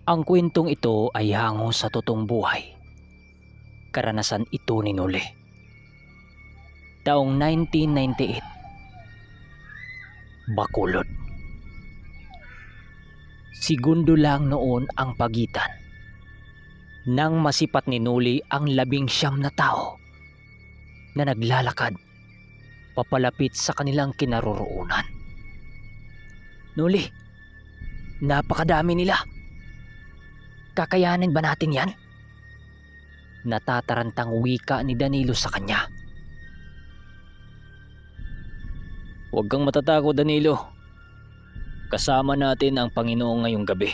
Ang kwentong ito ay hango sa totoong buhay. Karanasan ito ni Noli. Taong 1998. Bacolod. Segundo lang noon ang pagitan nang masipat ni Noli ang 19 na tao na naglalakad papalapit sa kanilang kinaroroonan. Noli, napakadami nila. Kakayanin ba natin yan? Natatarantang wika ni Danilo sa kanya. Huwag kang matatakot, Danilo. Kasama natin ang Panginoon ngayong gabi.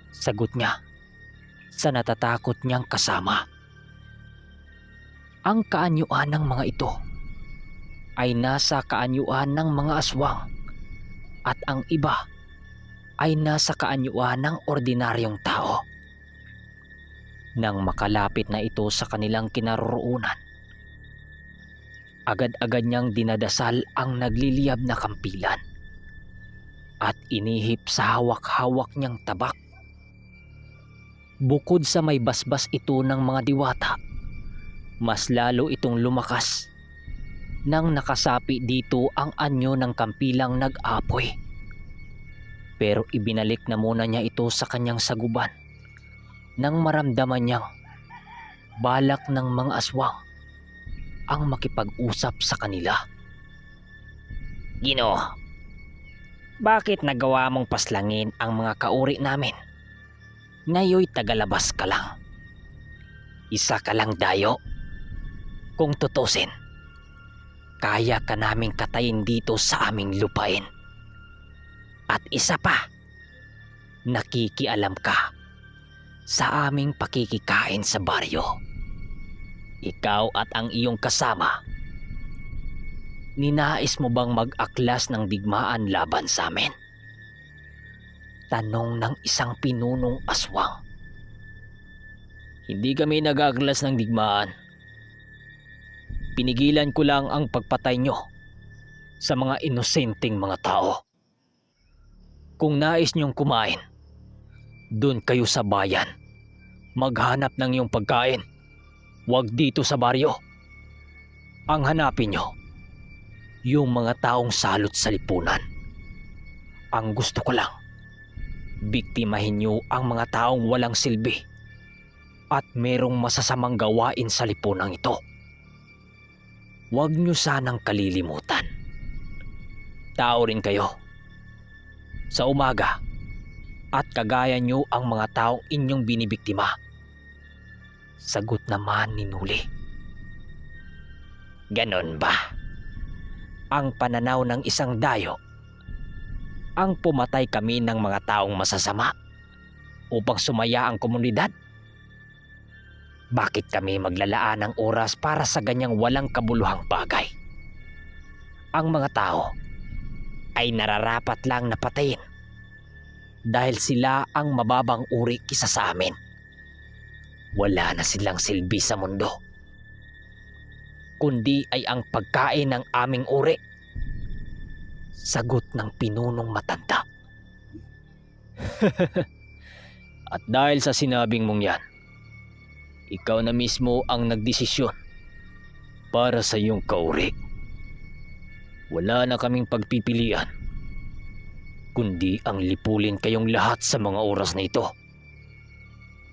Sagot niya sa natatakot niyang kasama. Ang kaanyuan ng mga ito ay nasa kaanyuan ng mga aswang at ang iba ay nasa kaanyuan ng ordinaryong tao. Nang makalapit na ito sa kanilang kinaroroonan, agad-agad niyang dinadasal ang nagliliyab na kampilan at inihip sa hawak-hawak niyang tabak. Bukod sa may basbas ito ng mga diwata, mas lalo itong lumakas nang nakasapi dito ang anyo ng kampilang nag-apoy. Pero ibinalik na muna niya ito sa kanyang saguban nang maramdaman niyang balak ng mga aswang ang makipag-usap sa kanila. Ginoo, bakit nagawa mong paslangin ang mga kauri namin? Ngayoy tagalabas ka lang. Isa ka lang dayo. Kung tutusin, kaya ka naming katayin dito sa aming lupain. At isa pa, nakikialam ka sa aming pakikikain sa baryo. Ikaw at ang iyong kasama, ninais mo bang mag-aklas ng digmaan laban sa amin? Tanong ng isang pinunong aswang. Hindi kami nag-aaklas ng digmaan. Pinigilan ko lang ang pagpatay nyo sa mga inosenteng mga tao. Kung nais nyong kumain, doon kayo sa bayan. Maghanap ng iyong pagkain. Huwag dito sa baryo. Ang hanapin nyo, yung mga taong salot sa lipunan. Ang gusto ko lang, biktimahin nyo ang mga taong walang silbi at merong masasamang gawain sa lipunang ito. Huwag nyo sanang kalilimutan. Tao rin kayo. Sa umaga, at kagaya nyo ang mga taong inyong binibiktima. Sagot naman ni Noli. Ganon ba? Ang pananaw ng isang dayo, ang pumatay kami ng mga taong masasama upang sumaya ang komunidad? Bakit kami maglalaan ng oras para sa ganyang walang kabuluhang bagay? Ang mga tao ay nararapat lang na patayin dahil sila ang mababang uri kisa sa amin. Wala na silang silbi sa mundo, kundi ay ang pagkain ng aming uri. Sagot ng pinunong matanda. At dahil sa sinabing mong yan, ikaw na mismo ang nagdesisyon para sa iyong kauri. Wala na kaming pagpipilian, kundi ang lipulin kayong lahat sa mga oras na ito.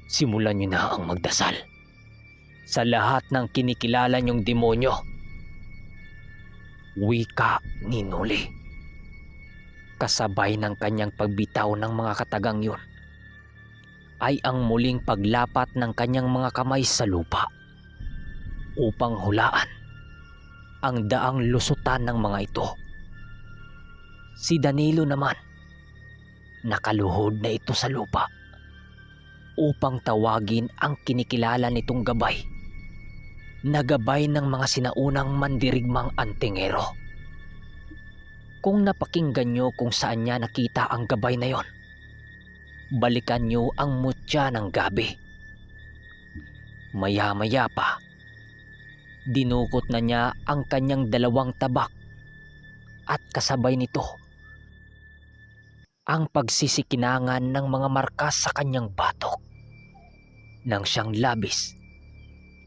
Simulan niyo na ang magdasal sa lahat ng kinikilala niyong demonyo. Wika ni Noli. Kasabay ng kanyang pagbitaw ng mga katagang yun ay ang muling paglapat ng kanyang mga kamay sa lupa upang hulaan ang daang lusutan ng mga ito. Si Danilo naman, nakaluhod na ito sa lupa upang tawagin ang kinikilala nitong gabay na gabay ng mga sinaunang mandirigmang antingero. Kung napakinggan nyo kung saan niya nakita ang gabay na yon, balikan nyo ang mutya ng gabi. Maya-maya pa, dinukot na niya ang kanyang 2 tabak at kasabay nito ang pagsisikinangan ng mga markas sa kanyang batok nang siyang labis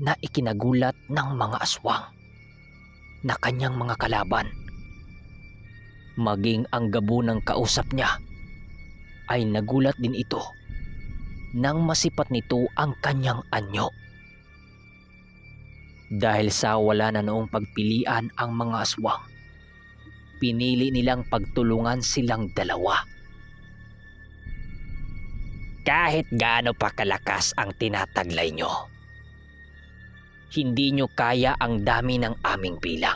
na ikinagulat ng mga aswang na kanyang mga kalaban. Maging ang gabunang kausap niya ay nagulat din ito nang masipat nito ang kanyang anyo. Dahil sa wala na noong pagpilian ang mga aswang, pinili nilang pagtulungan silang dalawa. Kahit gaano pa kalakas ang tinataglay nyo, hindi nyo kaya ang dami ng aming bilang.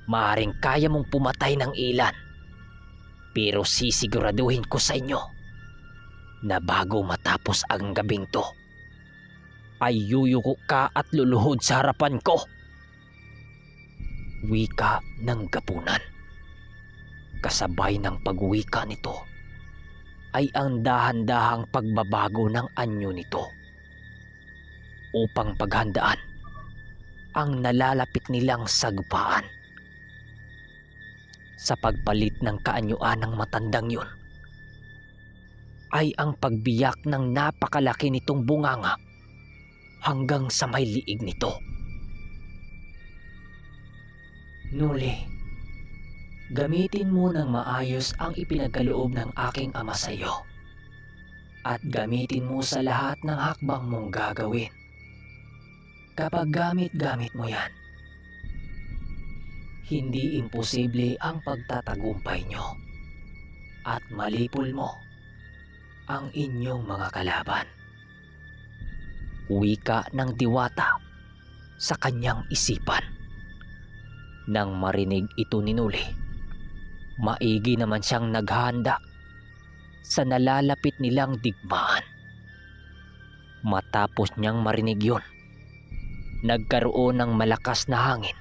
Maaring kaya mong pumatay ng ilan, pero sisiguraduhin ko sa inyo na bago matapos ang gabing to, ay yuyuko ka at luluhod sa harapan ko. Wika ng gabunan. Kasabay ng pagwika nito ay ang dahan-dahang pagbabago ng anyo nito upang paghandaan ang nalalapit nilang sagpaan. Sa pagpalit ng kaanyuan ng matandang yun ay ang pagbiyak ng napakalaki nitong bunganga hanggang sa may liig nito. Nuli, gamitin mo ng maayos ang ipinagkaloob ng aking ama sa iyo at gamitin mo sa lahat ng hakbang mong gagawin. Kapag gamit mo yan, hindi imposible ang pagtatagumpay nyo at malipol mo ang inyong mga kalaban. Wika ng diwata sa kanyang isipan. Nang marinig ito ni Nuli, maigi naman siyang naghahanda sa nalalapit nilang digmaan. Matapos niyang marinig yun, nagkaroon ng malakas na hangin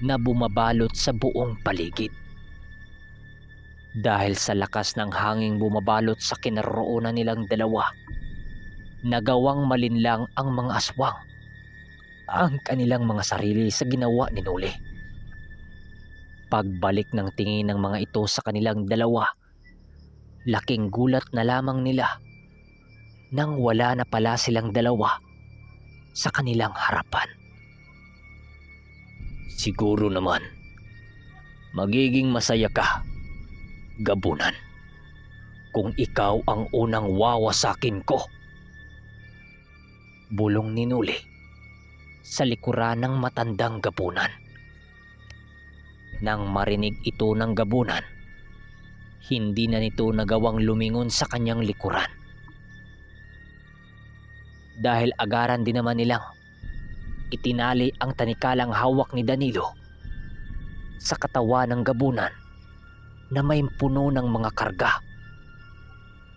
na bumabalot sa buong paligid. Dahil sa lakas ng hanging bumabalot sa kinaroroonan nilang dalawa, nagawang malinlang ang mga aswang ang kanilang mga sarili sa ginawa ni Nuli. Pagbalik ng tingin ng mga ito sa kanilang dalawa, laking gulat na lamang nila nang wala na pala silang dalawa sa kanilang harapan. Siguro naman, magiging masaya ka, gabunan, kung ikaw ang unang wawasakin ko. Bulong ni Nuli sa likuran ng matandang gabunan. Nang marinig ito ng gabunan, hindi na nito nagawang lumingon sa kanyang likuran. Dahil agaran din naman nilang itinali ang tanikalang hawak ni Danilo sa katawan ng gabunan na may puno ng mga karga.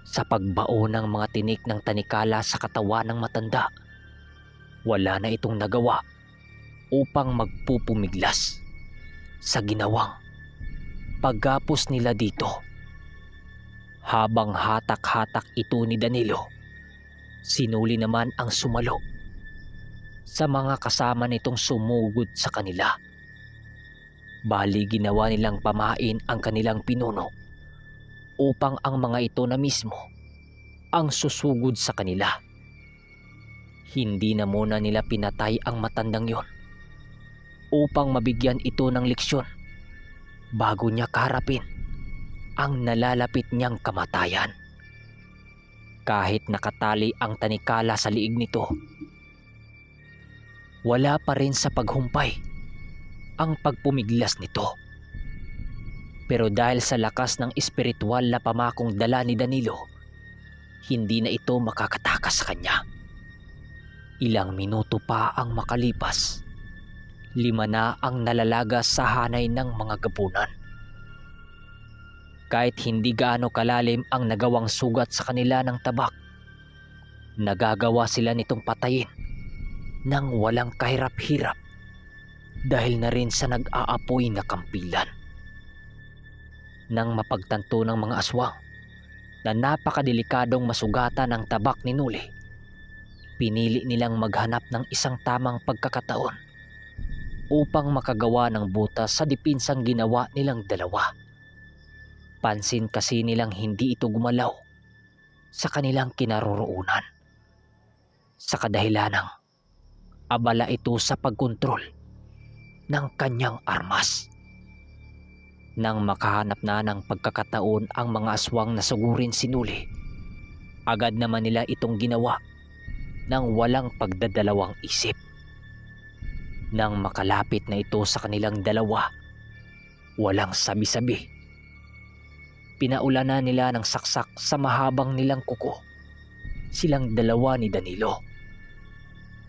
Sa pagbao ng mga tinik ng tanikala sa katawan ng matanda, wala na itong nagawa upang magpupumiglas sa ginawang paggapos nila dito. Habang hatak-hatak ito ni Danilo, sinuli naman ang sumalo sa mga kasama nitong sumugod sa kanila. Bali ginawa nilang pamain ang kanilang pinuno upang ang mga ito na mismo ang susugod sa kanila. Hindi na muna nila pinatay ang matandang yon upang mabigyan ito ng leksyon bago niya kaharapin ang nalalapit niyang kamatayan. Kahit nakatali ang tanikala sa liig nito, wala pa rin sa paghumpay ang pagpumiglas nito. Pero dahil sa lakas ng espiritual na pamakong dala ni Danilo, hindi na ito makakatakas sa kanya. Ilang minuto pa ang makalipas, 5 na ang nalalagas sa hanay ng mga gabunan. Kahit hindi gaano kalalim ang nagawang sugat sa kanila ng tabak, nagagawa sila nitong patayin nang walang kahirap-hirap dahil na rin sa nag-aapoy na kampilan. Nang mapagtanto ng mga aswang na napakadelikadong masugatan ng tabak ni Nuli, pinili nilang maghanap ng isang tamang pagkakataon upang makagawa ng butas sa depinsang ginawa nilang dalawa. Pansin kasi nilang hindi ito gumalaw sa kanilang kinaroroonan. Sa kadahilanang abala ito sa pagkontrol ng kanyang armas. Nang makahanap na ng pagkakataon ang mga aswang na sugurin si Nuli, agad naman nila itong ginawa ng walang pagdadalawang isip. Nang makalapit na ito sa kanilang dalawa, walang sabi-sabi, pinaulanan nila ng saksak sa mahabang nilang kuko silang dalawa ni Danilo.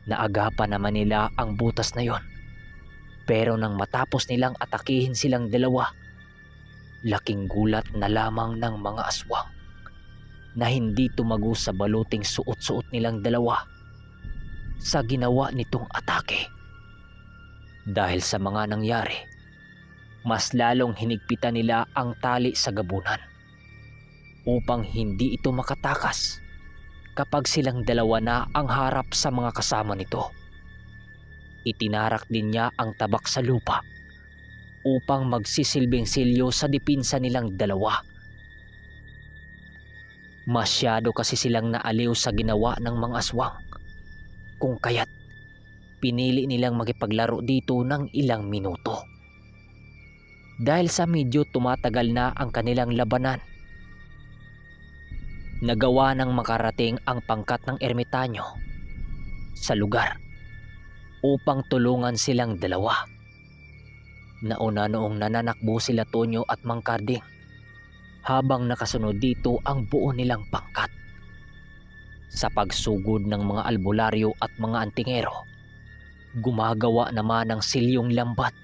Naagapan naman nila ang butas na yon, pero nang matapos nilang atakihin silang dalawa, laking gulat na lamang ng mga aswang na hindi tumago sa baluting suot-suot nilang dalawa sa ginawa nitong atake. Dahil sa mga nangyari, mas lalong hinigpitan nila ang tali sa gabunan upang hindi ito makatakas kapag silang dalawa na ang harap sa mga kasama nito. Itinarak din niya ang tabak sa lupa upang magsisilbing silyo sa dipinsa nilang dalawa. Masyado kasi silang naaliw sa ginawa ng mga aswang, kung kaya't pinili nilang makipaglaro dito ng ilang minuto. Dahil sa medyo tumatagal na ang kanilang labanan, nagawa ng makarating ang pangkat ng ermitanyo sa lugar upang tulungan silang dalawa. Nauna noong nananakbo sila Tonyo at Mang Karding, habang nakasunod dito ang buo nilang pangkat. Sa pagsugod ng mga albularyo at mga antingero, gumagawa naman ng silyong lambat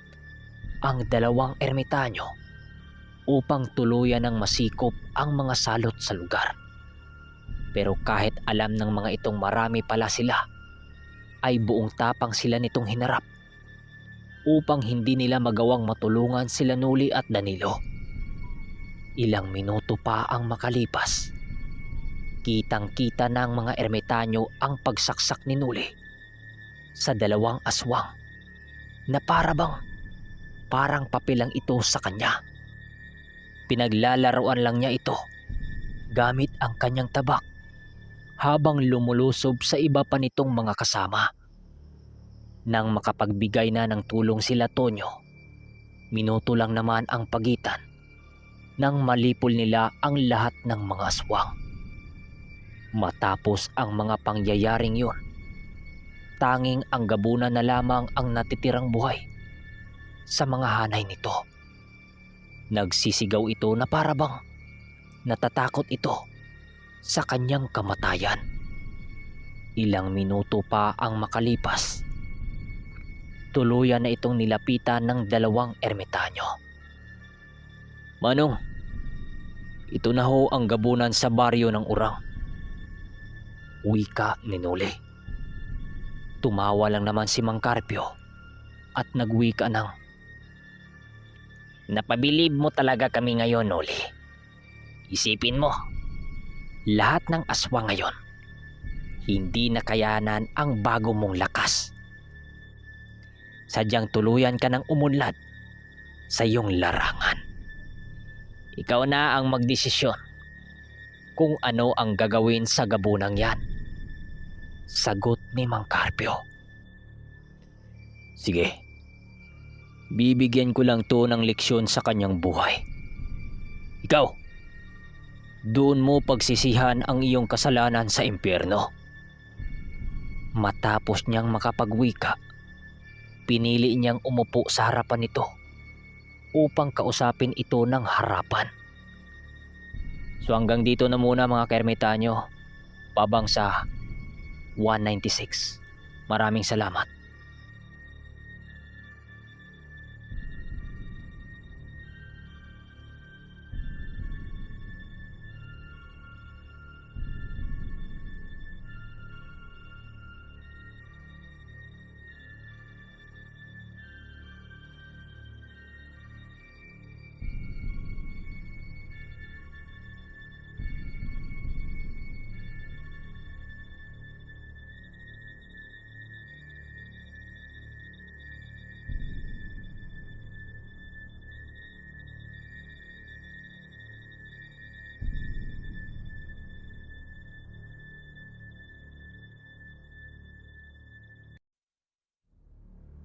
ang dalawang ermitanyo upang tuluyan ng masikop ang mga salot sa lugar. Pero kahit alam ng mga itong marami pala sila, ay buong tapang sila nitong hinarap upang hindi nila magawang matulungan sila Nuli at Danilo. Ilang minuto pa ang makalipas, kitang-kita ng mga ermitanyo ang pagsaksak ni Nuli sa dalawang aswang na parang papilang ito sa kanya. Pinaglalaroan lang niya ito gamit ang kanyang tabak habang lumulusob sa iba pa nitong mga kasama. Nang makapagbigay na ng tulong sila Tonyo, minuto lang naman ang pagitan nang malipol nila ang lahat ng mga aswang. Matapos ang mga pangyayaring yun, tanging ang gabunan na lamang ang natitirang buhay sa mga hanay nito. Nagsisigaw ito na parabang natatakot ito sa kanyang kamatayan. Ilang minuto pa ang makalipas, tuluyan na itong nilapitan ng dalawang ermitanyo. "Manong, ito na ho ang gabunan sa baryo ng Urang," wika ni Nuli. Tumawa lang naman si Mang Carpio at nagwika ng, "Napabilib mo talaga kami ngayon, Nuli. Isipin mo, lahat ng aswang ngayon, hindi nakayanan ang bago mong lakas. Sadyang tuluyan ka ng umunlad sa iyong larangan. Ikaw na ang magdesisyon kung ano ang gagawin sa gabunang yan," sagot ni Mang Carpio. "Sige, bibigyan ko lang to ng leksyon sa kanyang buhay. Ikaw, doon mo pagsisihan ang iyong kasalanan sa impyerno." Matapos niyang makapagwika, pinili niyang umupo sa harapan nito upang kausapin ito ng harapan. "So hanggang dito na muna mga kaermitanyo, pabang sa 196. Maraming salamat."